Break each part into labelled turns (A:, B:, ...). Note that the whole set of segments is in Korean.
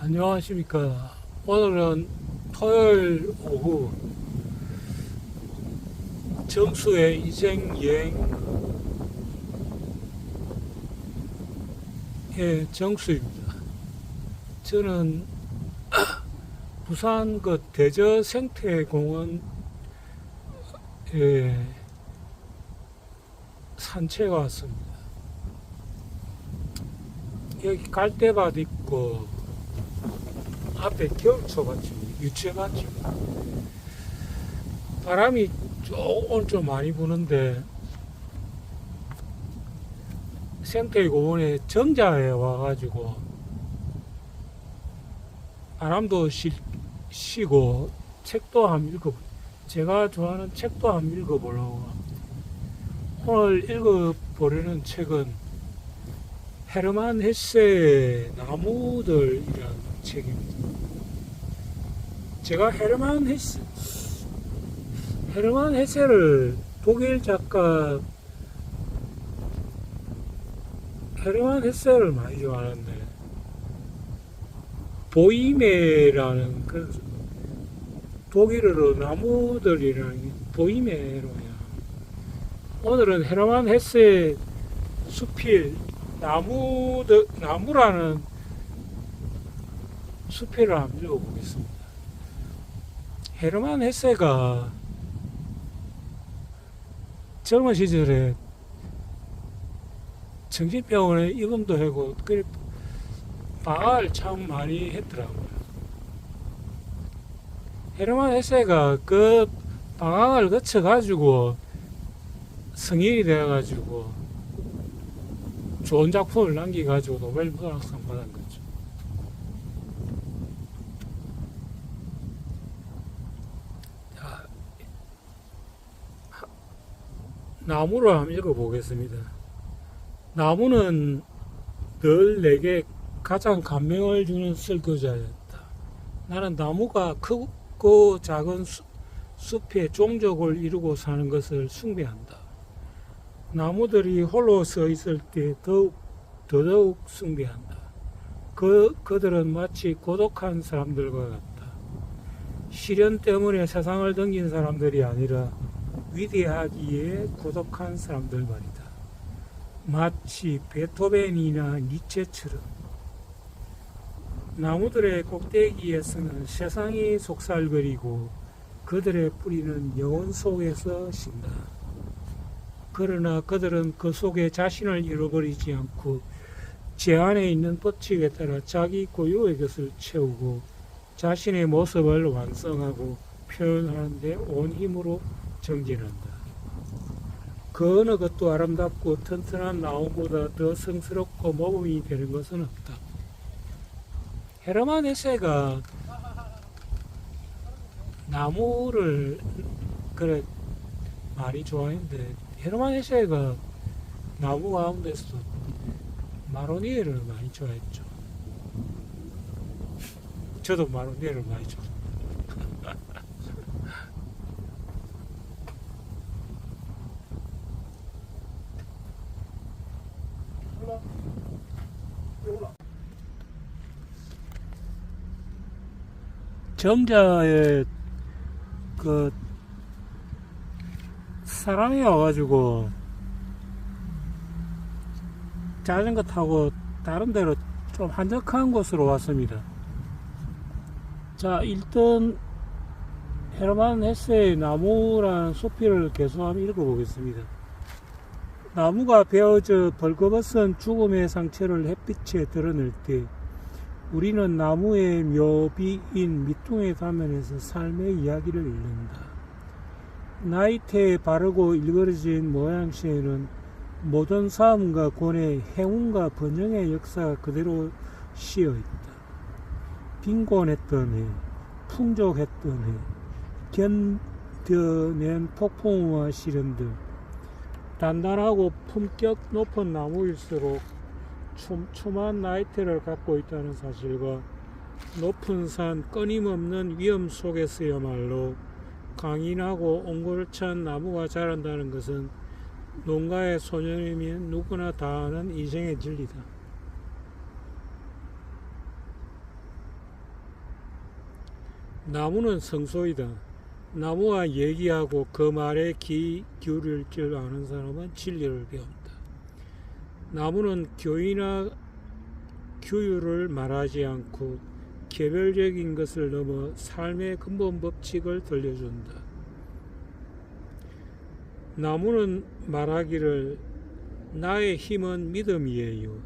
A: 안녕하십니까. 오늘은 토요일 오후 정수의 이생 여행의 정수입니다. 저는 부산 그 대저 생태공원에 산책 왔습니다. 여기 갈대밭 있고 앞에 겨울초가집, 유채가집. 바람이 조금 좀 많이 부는데 생태공원에 정자에 와가지고 바람도 쉬고 책도 한번 제가 좋아하는 책도 한번 읽어보려고. 오늘 읽어보려는 책은 헤르만 헤세의 나무들이라는 책입니다. 제가 헤르만 헤세를 독일 작가 헤르만 헤세를 많이 좋아하는데 보이메라는 그 독일어로 나무들이라는 보이메로야. 오늘은 헤르만 헤세 수필 나무라는 수필을 한번 읽어보겠습니다. 헤르만 헤세가 젊은 시절에 정신병원에 입원도 하고 방학을 참 많이 했더라고요. 헤르만 헤세가 그 방학을 거쳐가지고 성인이 되어가지고 좋은 작품을 남겨가지고 노벨 문학상 받은 거죠. 나무를 한번 읽어보겠습니다. 나무는 늘 내게 가장 감명을 주는 설교자였다. 나는 나무가 크고 작은 숲에 종족을 이루고 사는 것을 숭배한다. 나무들이 홀로 서 있을 때 더더욱 숭배한다. 그들은 마치 고독한 사람들과 같다. 시련 때문에 세상을 등진 사람들이 아니라 위대하기에 고독한 사람들 말이다. 마치 베토벤이나 니체처럼. 나무들의 꼭대기에서는 세상이 속살거리고 그들의 뿌리는 영혼 속에서 쉰다. 그러나 그들은 그 속에 자신을 잃어버리지 않고 제 안에 있는 법칙에 따라 자기 고유의 것을 채우고 자신의 모습을 완성하고 표현하는데 온 힘으로 정진한다. 그 어느 것도 아름답고 튼튼한 나무보다 더 성스럽고 모범이 되는 것은 없다. 헤르만 헤세가 나무를 많이 좋아했는데 헤르만 헤세가 나무 가운데서도 마로니에를 많이 좋아했죠. 저도 마로니에를 많이 좋아해요. 점자에 그 사람이 와가지고 자전거 타고 다른 데로 좀 한적한 곳으로 왔습니다. 자, 일단 헤르만 헤세의 나무라는 소피를 계속 한번 읽어보겠습니다. 나무가 베어져 벌거벗은 죽음의 상처를 햇빛에 드러낼 때 우리는 나무의 묘비인 미퉁의 가면에서 삶의 이야기를 읽는다. 나이테에 바르고 일그러진 모양새에는 모든 삶과 권의 행운과 번영의 역사가 그대로 씌어있다. 빈곤했던 해, 풍족했던 해, 견뎌낸 폭풍과 시련들, 단단하고 품격 높은 나무일수록 촘촘한 나이테를 갖고 있다는 사실과 높은 산 끊임없는 위험 속에서야말로 강인하고 옹골찬 나무가 자란다는 것은 농가의 소년이면 누구나 다 아는 인생의 진리다. 나무는 성소이다. 나무와 얘기하고 그 말에 귀 기울일 줄 아는 사람은 진리를 배운다. 나무는 교의나 규율을 말하지 않고 개별적인 것을 넘어 삶의 근본 법칙을 들려준다. 나무는 말하기를 나의 힘은 믿음이에요.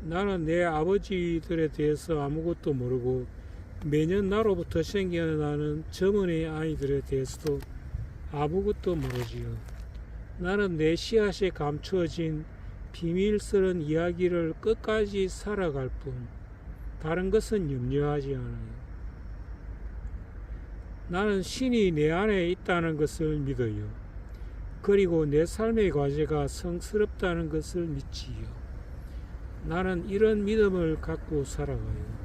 A: 나는 내 아버지들에 대해서 아무것도 모르고 매년 나로부터 생겨나는 점원의 아이들에 대해서도 아무것도 모르지요. 나는 내 씨앗에 감추어진 비밀스러운 이야기를 끝까지 살아갈 뿐 다른 것은 염려하지 않아요. 나는 신이 내 안에 있다는 것을 믿어요. 그리고 내 삶의 과제가 성스럽다는 것을 믿지요. 나는 이런 믿음을 갖고 살아가요.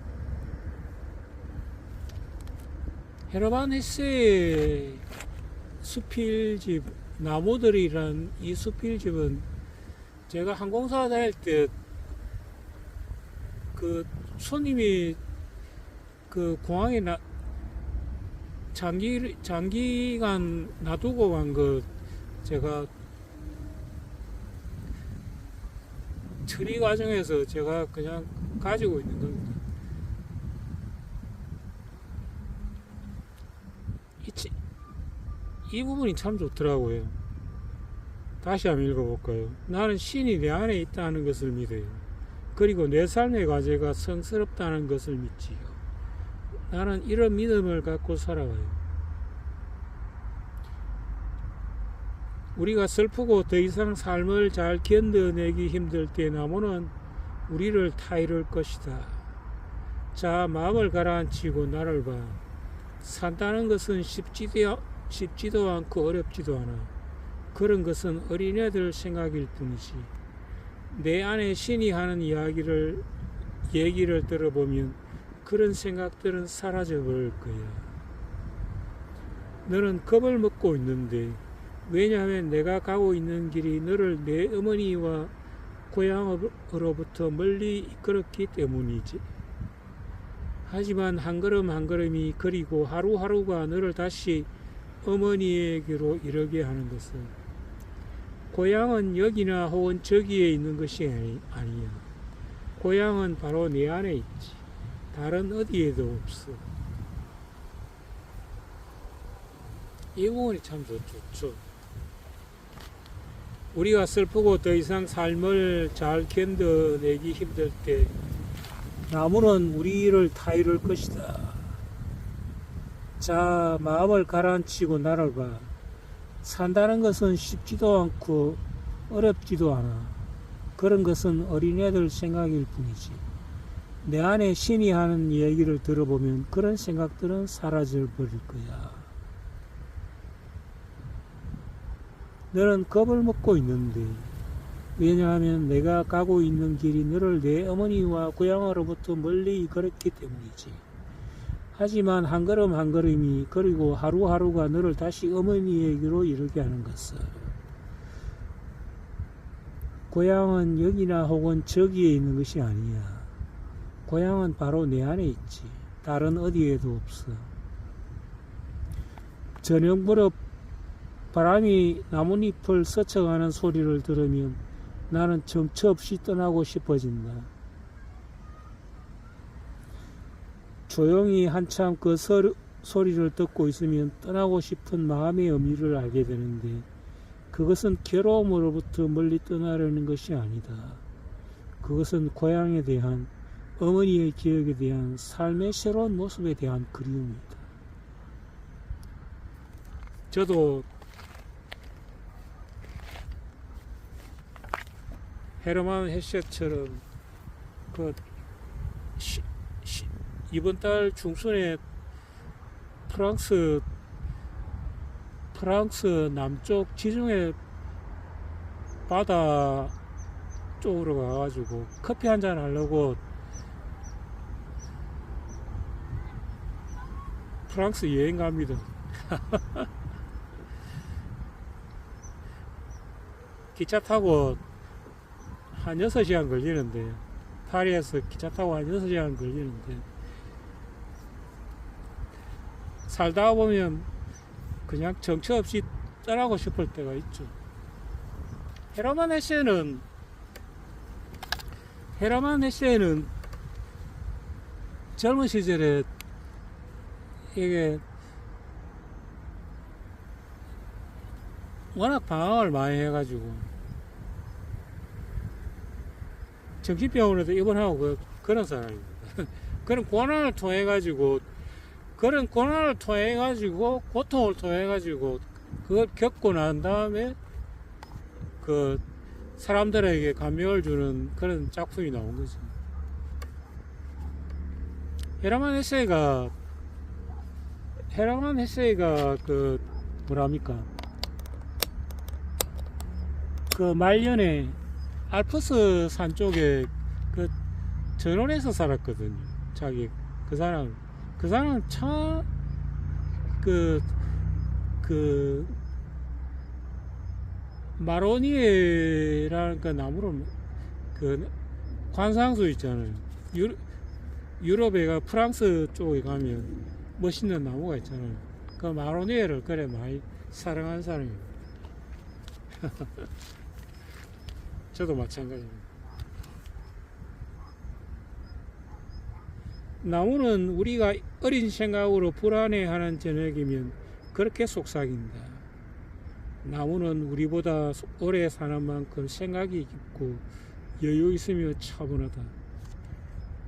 A: 헤르만 헤세의 수필집 나무들이란 이 수필집은 제가 항공사 다닐 때 그 손님이 그 공항에 장기간 놔두고 간 거 제가 처리 과정에서 제가 그냥 가지고 있는 겁니다. 이 부분이 참 좋더라고요. 다시 한번 읽어볼까요? 나는 신이 내 안에 있다는 것을 믿어요. 그리고 내 삶의 과제가 성스럽다는 것을 믿지요. 나는 이런 믿음을 갖고 살아가요. 우리가 슬프고 더 이상 삶을 잘 견뎌내기 힘들 때 나무는 우리를 타이를 것이다. 자, 마음을 가라앉히고 나를 봐. 산다는 것은 쉽지도 않고 어렵지도 않아. 그런 것은 어린애들 생각일 뿐이지. 내 안에 신이 하는 얘기를 들어보면 그런 생각들은 사라져 버릴 거야. 너는 겁을 먹고 있는데 왜냐하면 내가 가고 있는 길이 너를 내 어머니와 고향으로부터 멀리 이끌었기 때문이지. 하지만 한 걸음 한 걸음이 그리고 하루하루가 너를 다시 어머니에게로 이르게 하는 것은 고향은 여기나 혹은 저기에 있는 것이 아니야. 고향은 바로 내 안에 있지. 다른 어디에도 없어. 이 부분이 참 좋죠. 우리가 슬프고 더 이상 삶을 잘 견뎌내기 힘들 때 나무는 우리를 타이를 것이다. 자, 마음을 가라앉히고 나를 봐. 산다는 것은 쉽지도 않고 어렵지도 않아. 그런 것은 어린애들 생각일 뿐이지. 내 안에 신이 하는 얘기를 들어보면 그런 생각들은 사라져 버릴 거야. 너는 겁을 먹고 있는데 왜냐하면 내가 가고 있는 길이 너를 내 어머니와 고향으로부터 멀리 이끌었기 때문이지. 하지만 한 걸음 한 걸음이 그리고 하루하루가 너를 다시 어머니에게로 이르게 하는 것을. 고향은 여기나 혹은 저기에 있는 것이 아니야. 고향은 바로 내 안에 있지. 다른 어디에도 없어. 저녁 무렵 바람이 나뭇잎을 스쳐가는 소리를 들으면 나는 정처 없이 떠나고 싶어진다. 조용히 한참 그 소리를 듣고 있으면 떠나고 싶은 마음의 의미를 알게 되는데 그것은 괴로움으로부터 멀리 떠나려는 것이 아니다. 그것은 고향에 대한 어머니의 기억에 대한 삶의 새로운 모습에 대한 그리움이다. 저도 헤르만 헤세처럼 이번 달 중순에 프랑스 남쪽 지중해 바다 쪽으로 가가지고 커피 한잔 하려고 프랑스 여행 갑니다. 기차 타고 한 6시간 걸리는데, 파리에서 기차 타고 한 6시간 걸리는데, 살다 보면 그냥 정처 없이 떠나고 싶을 때가 있죠. 헤르만 헤세는 젊은 시절에 이게 워낙 방황을 많이 해가지고 정신병원에도 입원하고 그런 사람입니다. 그런 고난을 통해 가지고 고통을 통해 가지고 그걸 겪고 난 다음에 그 사람들에게 감명을 주는 그런 작품이 나온 거죠. 헤르만 헤세가 그 뭐랍니까? 그 말년에 알프스 산 쪽에 그 전원에서 살았거든요. 자기 그 사람 참 그 마로니에라는 그 나무로 그 관상수 있잖아요. 유럽에 프랑스 쪽에 가면 멋있는 나무가 있잖아요. 그 마로니에를 그래 많이 사랑하는 사람입니다. 저도 마찬가지입니다. 나무는 우리가 어린 생각으로 불안해하는 저녁이면 그렇게 속삭인다. 나무는 우리보다 오래 사는 만큼 생각이 깊고 여유 있으며 차분하다.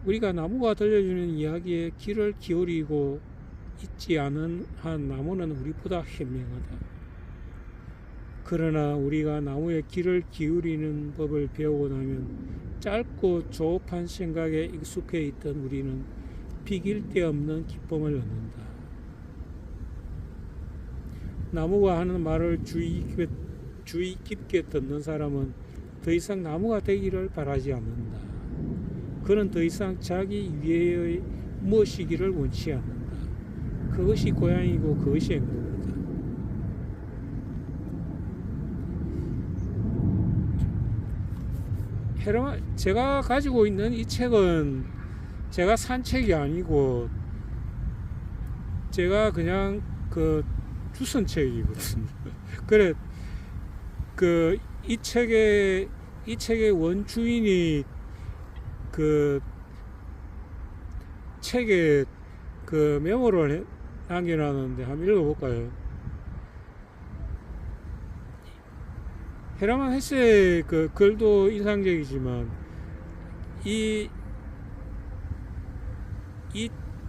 A: 우리가 나무가 들려주는 이야기에 귀를 기울이고 있지 않은 한 나무는 우리보다 현명하다. 그러나 우리가 나무에 귀를 기울이는 법을 배우고 나면 짧고 조급한 생각에 익숙해 있던 우리는 비길 데 없는 기쁨을 얻는다. 나무가 하는 말을 주의 깊게 듣는 사람은 더 이상 나무가 되기를 바라지 않는다. 그는 더 이상 자기 위에의 무엇이기를 원치 않는다. 그것이 고향이고 그것이 행복이다. 제가 가지고 있는 이 책은 제가 산 책이 아니고 제가 그냥 그 주선 책이거든요. 그래 그 이 책의 원주인이 그 책에 그 메모를 남겨놨는데 한번 읽어볼까요? 헤르만 헤세의 그 글도 인상적이지만 이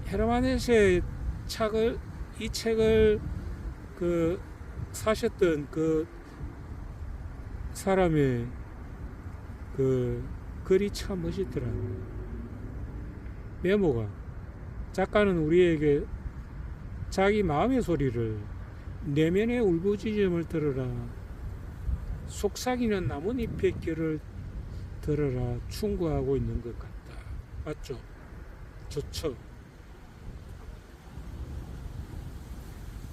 A: 헤르만 헤세의 이 책을 그 사셨던 그 사람의 그 글이 참 멋있더라고요. 메모가 작가는 우리에게 자기 마음의 소리를 내면의 울부짖음을 들어라, 속삭이는 나뭇잎의 결을 들어라 충고하고 있는 것 같다. 맞죠? 좋죠.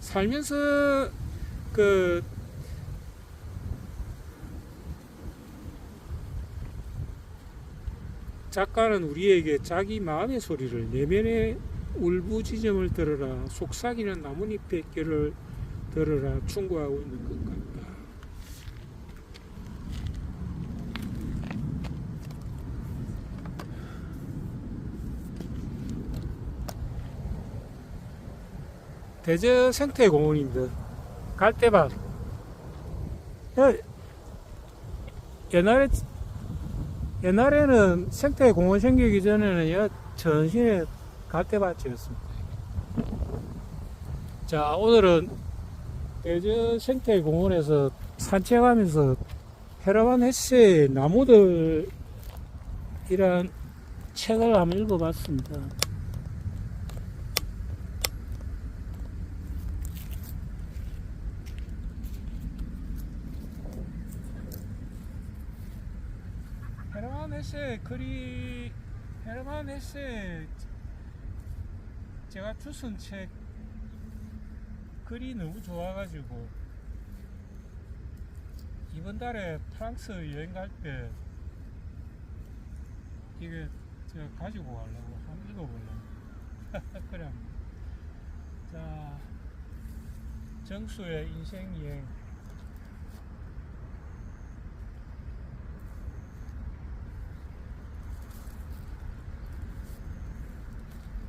A: 살면서 그 작가는 우리에게 자기 마음의 소리를 내면의 울부짖음을 들어라, 속삭이는 나뭇잎의 결을 들어라 충고하고 있는 것 같다. 대저 생태공원입니다. 갈대밭. 옛날에는 생태공원 생기기 전에는 전신에 갈대밭이었습니다. 자, 오늘은 대저 생태공원에서 산책하면서 헤르만 헤세의 나무들이란 책을 한번 읽어봤습니다. 헤르만 헤세 제가 주선 책 글이 너무 좋아가지고 이번 달에 프랑스 여행 갈 때 이게 제가 가지고 가려고 한번 읽어보려고 그래 자, 정수의 인생여행.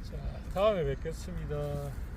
A: 자, 다음에 뵙겠습니다.